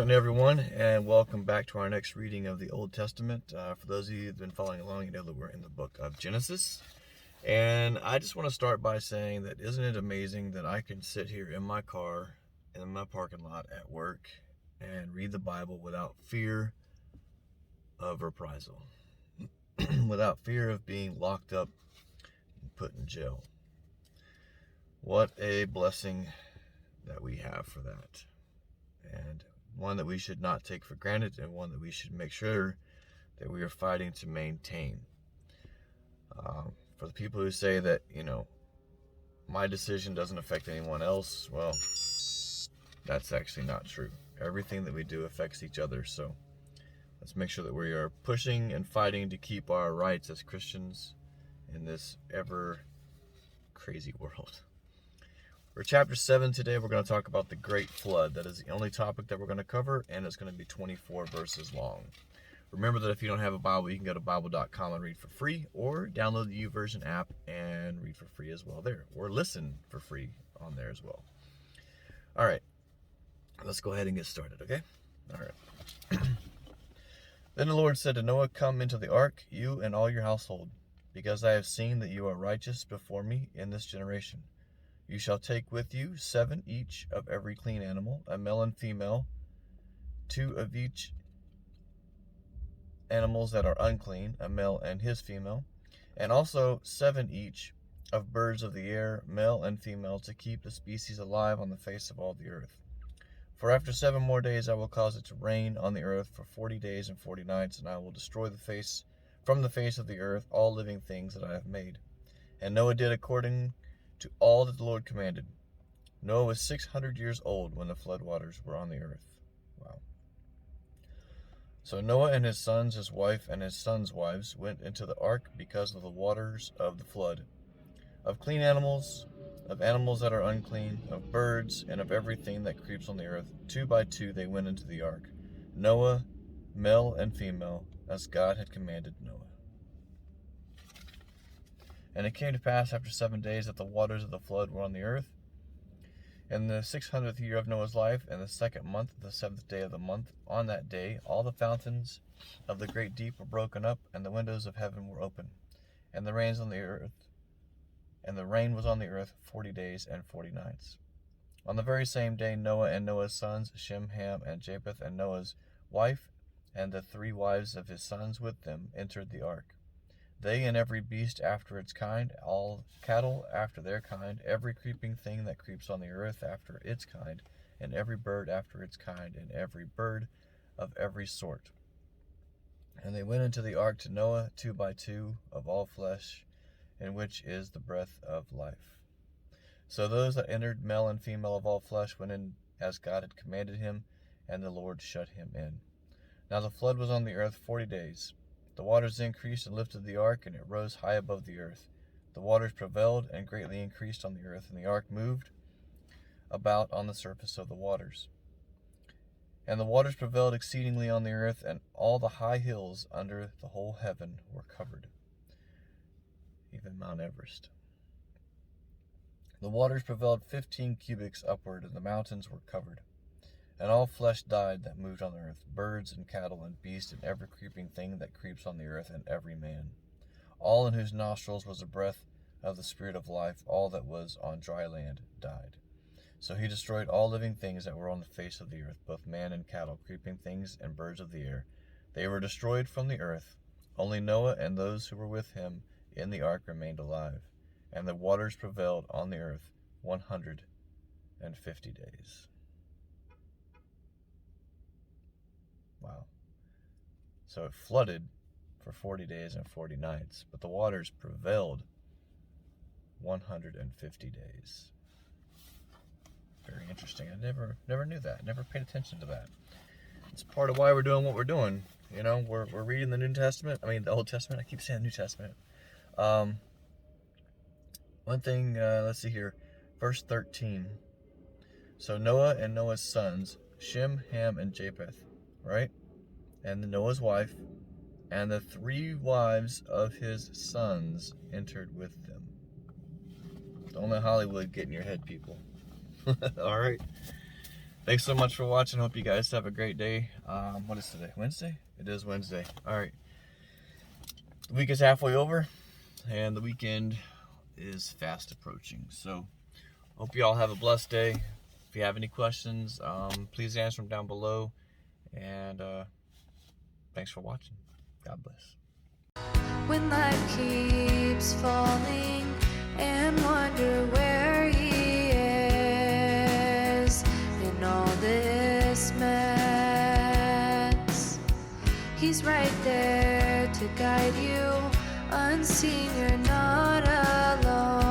morning, everyone, and welcome back to our next reading of the Old Testament. For those of you who've been following along, you know that we're in the book of Genesis. And I just want to start by saying that isn't it amazing that I can sit here in my car, in my parking lot at work, and read the Bible without fear of reprisal, without fear of being locked up and put in jail. What a blessing that we have for that. And one that we should not take for granted, and one that we should make sure that we are fighting to maintain. For the people who say that, my decision doesn't affect anyone else, well, that's actually not true. Everything that we do affects each other, so let's make sure that we are pushing and fighting to keep our rights as Christians in this ever crazy world. For chapter 7 today, we're going to talk about the Great Flood. That is the only topic that we're going to cover, and it's going to be 24 verses long. Remember that if you don't have a Bible, you can go to Bible.com and read for free, or download the YouVersion app and read for free as well there, or listen for free on there as well. All right, let's go ahead and get started, okay? All right. Then the Lord said to Noah, "Come into the ark, you and all your household, because I have seen that you are righteous before me in this generation. You shall take with you 7 each of every clean animal, a male and female, 2 of each animals that are unclean, a male and his female, and also 7 each of birds of the air, male and female, to keep the species alive on the face of all the earth. For after 7 more days I will cause it to rain on the earth for 40 days and 40 nights, and I will destroy from the face of the earth all living things that I have made." And Noah did according to all that the Lord commanded. Noah was 600 years old when the flood waters were on the earth. Wow. So Noah and his sons, his wife, and his sons' wives went into the ark because of the waters of the flood. Of clean animals, of animals that are unclean, of birds, and of everything that creeps on the earth, 2 by 2 they went into the ark, Noah, male and female, as God had commanded Noah. And it came to pass after 7 days that the waters of the flood were on the earth. In the 600th year of Noah's life, in the 2nd month, the 7th day of the month, on that day, all the fountains of the great deep were broken up, and the windows of heaven were open, and the rain was on the earth 40 days and 40 nights. On the very same day, Noah and Noah's sons, Shem, Ham, and Japheth, and Noah's wife, and the 3 wives of his sons with them, entered the ark. They and every beast after its kind, all cattle after their kind, every creeping thing that creeps on the earth after its kind, and every bird after its kind, and every bird of every sort. And they went into the ark to Noah 2 by 2 of all flesh, in which is the breath of life. So those that entered, male and female of all flesh, went in as God had commanded him, and the Lord shut him in. Now the flood was on the earth 40 days. The waters increased and lifted the ark, and it rose high above the earth. The waters prevailed and greatly increased on the earth, and the ark moved about on the surface of the waters. And the waters prevailed exceedingly on the earth, and all the high hills under the whole heaven were covered, even Mount Everest. The waters prevailed 15 cubits upward, and the mountains were covered. And all flesh died that moved on the earth, birds and cattle and beasts and every creeping thing that creeps on the earth, and every man. All in whose nostrils was the breath of the Spirit of life, all that was on dry land died. So he destroyed all living things that were on the face of the earth, both man and cattle, creeping things and birds of the air. They were destroyed from the earth. Only Noah and those who were with him in the ark remained alive. And the waters prevailed on the earth 150 days. Wow. So it flooded for 40 days and 40 nights, but the waters prevailed 150 days. Very interesting. I never knew that. Never paid attention to that. It's part of why we're doing what we're doing. We're reading the New Testament. The Old Testament. I keep saying New Testament. One thing, let's see here. Verse 13. So Noah and Noah's sons, Shem, Ham, and Japheth, right? And Noah's wife, and the 3 wives of his sons entered with them. Don't let Hollywood get in your head, people. All right. Thanks so much for watching. Hope you guys have a great day. What is today? Wednesday? It is Wednesday. All right. The week is halfway over, and the weekend is fast approaching. So, hope you all have a blessed day. If you have any questions, please answer them down below. And thanks for watching. God bless. When life keeps falling and wonder where he is in all this mess, he's right there to guide you. Unseen, you're not alone.